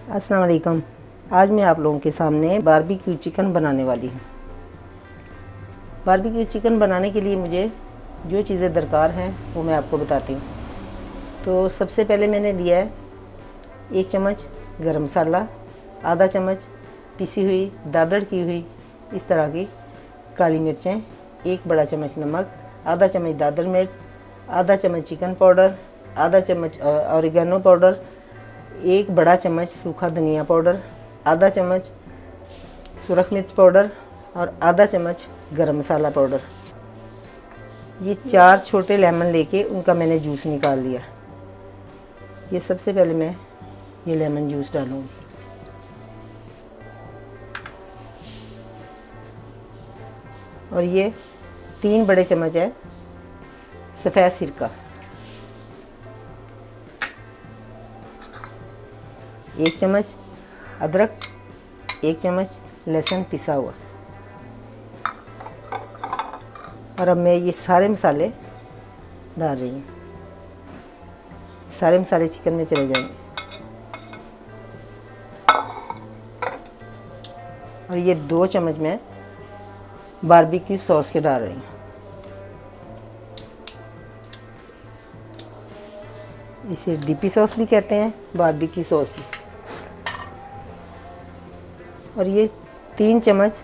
अस्सलाम वालेकुम। आज मैं आप लोगों के सामने बारबेक्यू चिकन बनाने वाली हूँ। बारबेक्यू चिकन बनाने के लिए मुझे जो चीज़ें दरकार हैं वो मैं आपको बताती हूँ। तो सबसे पहले मैंने लिया है 1 चम्मच गरम मसाला, आधा चम्मच पिसी हुई दादड़ की हुई इस तरह की काली मिर्चें, 1 बड़ा चम्मच नमक, आधा चम्मच दादड़ मिर्च, आधा चम्मच चिकन पाउडर, आधा चम्मच ऑरिगेनो पाउडर, 1 बड़ा चम्मच सूखा धनिया पाउडर, आधा चम्मच सुरख मिर्च पाउडर और आधा चम्मच गरम मसाला पाउडर। ये 4 छोटे लेमन लेके उनका मैंने जूस निकाल लिया। ये सबसे पहले मैं ये लेमन जूस डालूंगी। और ये 3 बड़े चम्मच है सफ़ेद सिरका, 1 चम्मच अदरक, 1 चम्मच लहसुन पिसा हुआ। और अब मैं ये सारे मसाले डाल रही हूँ। सारे मसाले चिकन में चले जाएंगे। और ये 2 चम्मच मैं बारबेक्यू सॉस के डाल रही हूँ। इसे डीपी सॉस भी कहते हैं, बारबेक्यू सॉस भी। और ये 3 चम्मच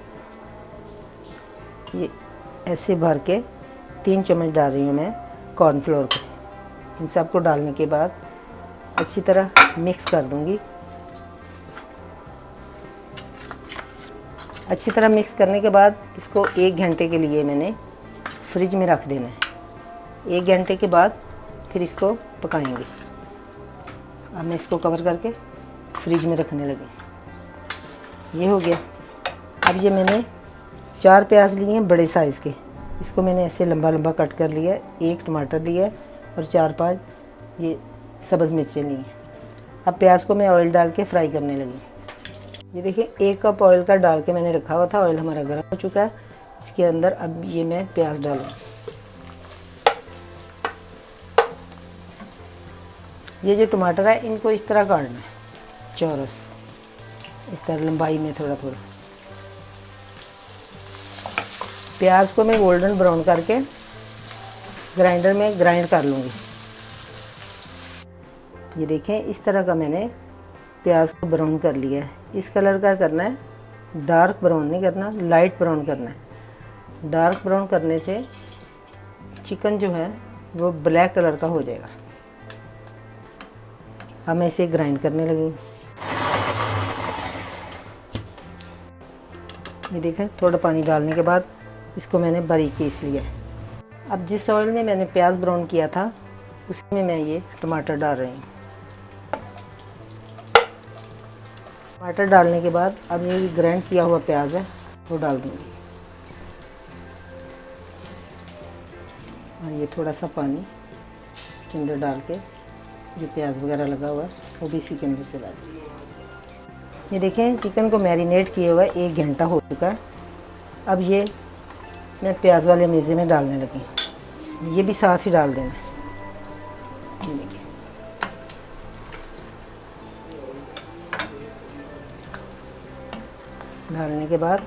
ये ऐसे भर के 3 चम्मच डाल रही हूँ मैं कॉर्नफ्लोर के। इन सबको डालने के बाद अच्छी तरह मिक्स कर दूँगी। अच्छी तरह मिक्स करने के बाद इसको 1 घंटे के लिए मैंने फ्रिज में रख देना है। 1 घंटे के बाद फिर इसको पकाएंगे। अब मैं इसको कवर करके फ्रिज में रखने लगी। ये हो गया। अब ये मैंने 4 प्याज लिए हैं बड़े साइज़ के। इसको मैंने ऐसे लंबा लंबा कट कर लिया है। 1 टमाटर लिया है और 4-5 ये सब्ज़ मिर्चें ली हैं। अब प्याज को मैं ऑयल डाल के फ्राई करने लगी। ये देखिए 1 कप ऑयल का डाल के मैंने रखा हुआ था। ऑयल हमारा गर्म हो चुका है। इसके अंदर अब ये मैं प्याज डालूँगी। ये जो टमाटर है इनको इस तरह काटना है, चौरस, इस तरह लंबाई में थोड़ा थोड़ा। प्याज को मैं गोल्डन ब्राउन करके ग्राइंडर में ग्राइंड कर लूँगी। ये देखें इस तरह का मैंने प्याज को ब्राउन कर लिया है। इस कलर का करना है, डार्क ब्राउन नहीं करना, लाइट ब्राउन करना है। डार्क ब्राउन करने से चिकन जो है वो ब्लैक कलर का हो जाएगा। अब मैं इसे ग्राइंड करने लगी। ये देखें थोड़ा पानी डालने के बाद इसको मैंने बारीक पीस लिया है। अब जिस ऑयल में मैंने प्याज ब्राउन किया था उसमें मैं ये टमाटर डाल रही हूँ। टमाटर डालने के बाद अब ये ग्राइंड किया हुआ प्याज है वो डाल दूँगी। और ये थोड़ा सा पानी इसके अंदर डाल के जो प्याज वगैरह लगा हुआ है वो भी इसी के अंदर से डाल दूँगी। ये देखें चिकन को मैरिनेट किए हुआ 1 घंटा हो चुका है। अब ये मैं प्याज वाले मेज़े में डालने लगी। ये भी साथ ही डाल देना। ये देखिए डालने के बाद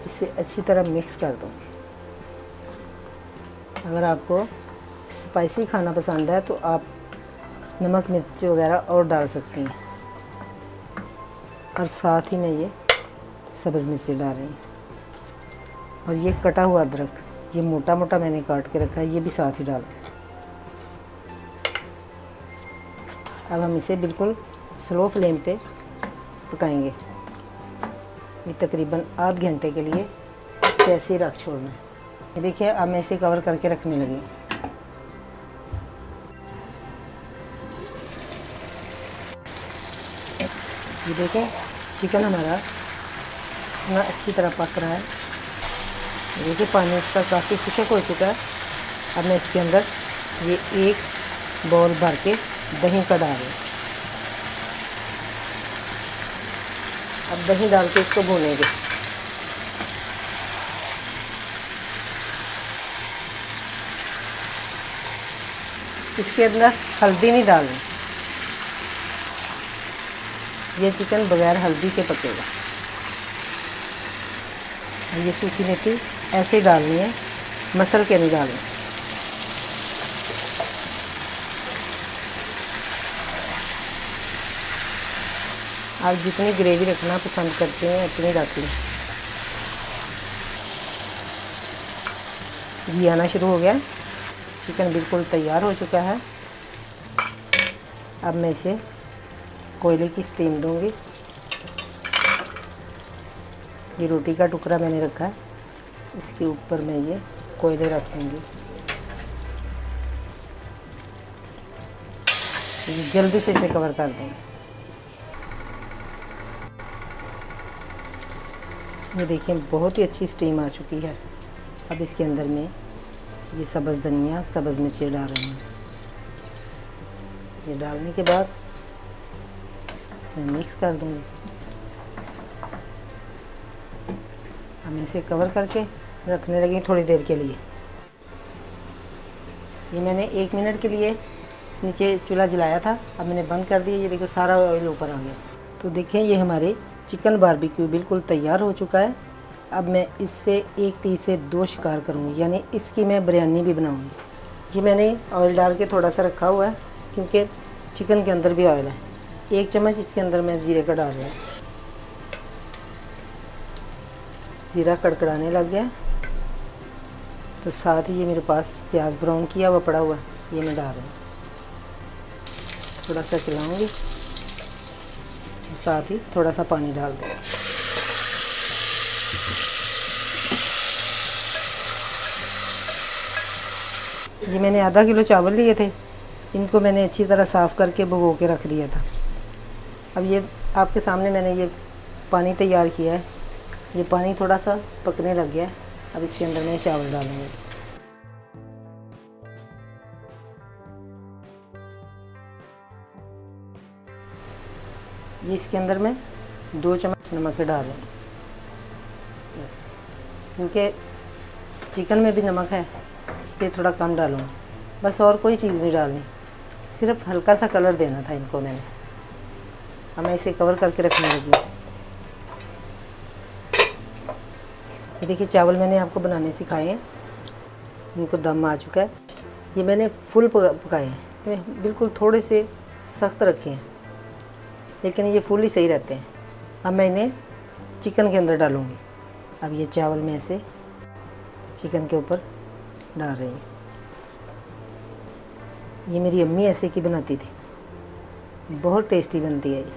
इसे अच्छी तरह मिक्स कर दूँगी। अगर आपको स्पाइसी खाना पसंद है तो आप नमक मिर्च वगैरह और डाल सकती हैं। और साथ ही मैं ये सब्ज़ मिर्ची डाल रही हूँ। और ये कटा हुआ अदरक, ये मोटा मोटा मैंने काट के रखा है, ये भी साथ ही डाल दें। अब हम इसे बिल्कुल स्लो फ्लेम पे पकाएंगे। ये तकरीबन आध घंटे के लिए ऐसे ही रख छोड़ना है। ये देखिए अब मैं इसे कवर करके रखने लगी। ये देखें चिकन हमारा इतना अच्छी तरह पक रहा है। देखिए पानी इसका काफ़ी खुशक हो चुका है। अब मैं इसके अंदर ये 1 बाउल भर के दही का डाल रही हूँ। अब दही डाल के इसको भूनेंगे। इसके अंदर हल्दी नहीं डालनी। ये चिकन बगैर हल्दी के पकेगा। ये सूखी मेथी ऐसे ही डालनी है, मसल के नहीं डालनी। आप जितनी ग्रेवी रखना पसंद करते हैं उतनी रखें। घी आना शुरू हो गया, चिकन बिल्कुल तैयार हो चुका है। अब मैं इसे कोयले की स्टीम दूंगी। ये रोटी का टुकड़ा मैंने रखा है, इसके ऊपर मैं ये कोयले रख दूंगी। जल्दी से इसे कवर कर देंगे। ये देखिए बहुत ही अच्छी स्टीम आ चुकी है। अब इसके अंदर में ये सब्ज़ धनिया, सब्ज़ मिर्ची डाल रही हूँ। ये डालने के बाद इसे मिक्स कर दूँगी। अब मैं इसे कवर करके रखने लगी थोड़ी देर के लिए। ये मैंने 1 मिनट के लिए नीचे चूल्हा जलाया था, अब मैंने बंद कर दिया। ये देखो सारा ऑयल ऊपर आ गया। तो देखें ये हमारे चिकन बारबेक्यू बिल्कुल तैयार हो चुका है। अब मैं इससे 1 तीर से 2 शिकार करूँगी, यानी इसकी मैं बिरयानी भी बनाऊँगी। ये मैंने ऑयल डाल के थोड़ा सा रखा हुआ है क्योंकि चिकन के अंदर भी ऑयल है। 1 चम्मच इसके अंदर मैं ज़ीरे का डाल रही हूँ। ज़ीरा कड़कड़ाने लग गया तो साथ ही ये मेरे पास प्याज ब्राउन किया हुआ पड़ा हुआ है, ये मैं डाल रही हूँ। थोड़ा सा चलाऊँगी, साथ ही थोड़ा सा पानी डाल दें। ये मैंने आधा किलो चावल लिए थे, इनको मैंने अच्छी तरह साफ़ करके भिगो के रख दिया था। अब ये आपके सामने मैंने ये पानी तैयार किया है। ये पानी थोड़ा सा पकने लग गया है। अब इसके अंदर मैं चावल डालूँगी। ये इसके अंदर मैं 2 चम्मच नमक डाल रही हूँ, क्योंकि चिकन में भी नमक है इसलिए थोड़ा कम डालूँगी। बस और कोई चीज़ नहीं डालनी, सिर्फ हल्का सा कलर देना था इनको मैंने। अब मैं इसे कवर करके रखने लगी। ये देखिए चावल मैंने आपको बनाने सिखाए हैं, इनको दम आ चुका है। ये मैंने फुल पकाए हैं, बिल्कुल थोड़े से सख्त रखे हैं, लेकिन ये फुल ही सही रहते हैं। अब मैं इन्हें चिकन के अंदर डालूँगी। अब ये चावल मैं ऐसे चिकन के ऊपर डाल रही हूँ। ये मेरी अम्मी ऐसे की बनाती थी, बहुत टेस्टी बनती है ये।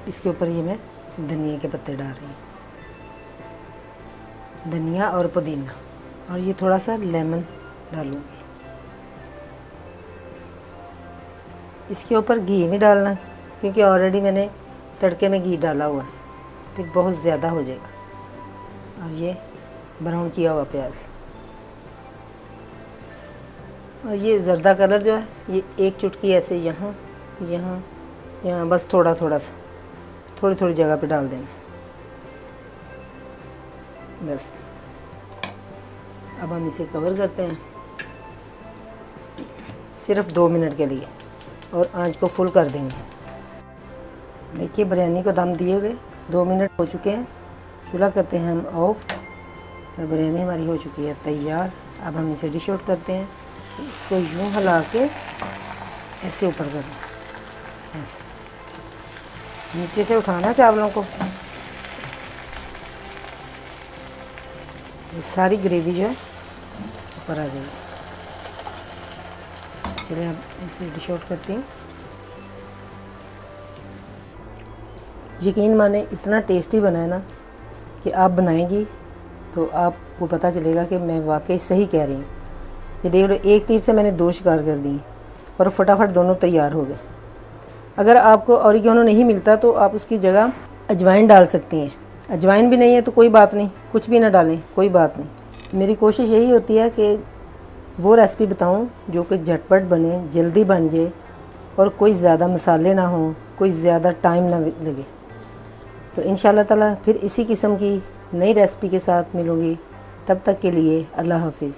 इसके ऊपर ये मैं धनिया के पत्ते डाल रही हूँ, धनिया और पुदीना, और ये थोड़ा सा लेमन डालूँगी। इसके ऊपर घी नहीं डालना क्योंकि ऑलरेडी मैंने तड़के में घी डाला हुआ है, फिर बहुत ज़्यादा हो जाएगा। और ये ब्राउन किया हुआ प्याज, और ये ज़र्दा कलर जो है ये 1 चुटकी ऐसे यहाँ यहाँ यहाँ, बस थोड़ा थोड़ा सा, थोड़ी थोड़ी जगह पे डाल देना बस। अब हम इसे कवर करते हैं सिर्फ 2 मिनट के लिए, और आंच को फुल कर देंगे। देखिए बिरयानी को दम दिए हुए 2 मिनट हो चुके हैं। चूल्हा करते हैं हम ऑफ, और बिरयानी हमारी हो चुकी है तैयार। अब हम इसे डिश आउट करते हैं। इसको यूँ हिला के ऐसे ऊपर कर दें, ऐसे नीचे से उठाना चावलों को। ये सारी ग्रेवी जो है ऊपर आ जाएगी। चलिए अब इसे डिश आउट करते हैं। यकीन माने इतना टेस्टी बना है ना कि आप बनाएंगी तो आपको पता चलेगा कि मैं वाकई सही कह रही हूँ। ये देख लो, 1 तीर से मैंने 2 शिकार कर दिए और फटाफट दोनों तैयार हो गए। अगर आपको ऑरिगेनो नहीं मिलता तो आप उसकी जगह अजवाइन डाल सकती हैं। अजवाइन भी नहीं है तो कोई बात नहीं, कुछ भी ना डालें, कोई बात नहीं। मेरी कोशिश यही होती है कि वो रेसिपी बताऊं जो कि झटपट बने, जल्दी बन जाए, और कोई ज़्यादा मसाले ना हों, कोई ज़्यादा टाइम ना लगे। तो इंशाअल्लाह ताला फिर इसी किस्म की नई रेसिपी के साथ मिलूँगी। तब तक के लिए अल्लाह हाफिज़।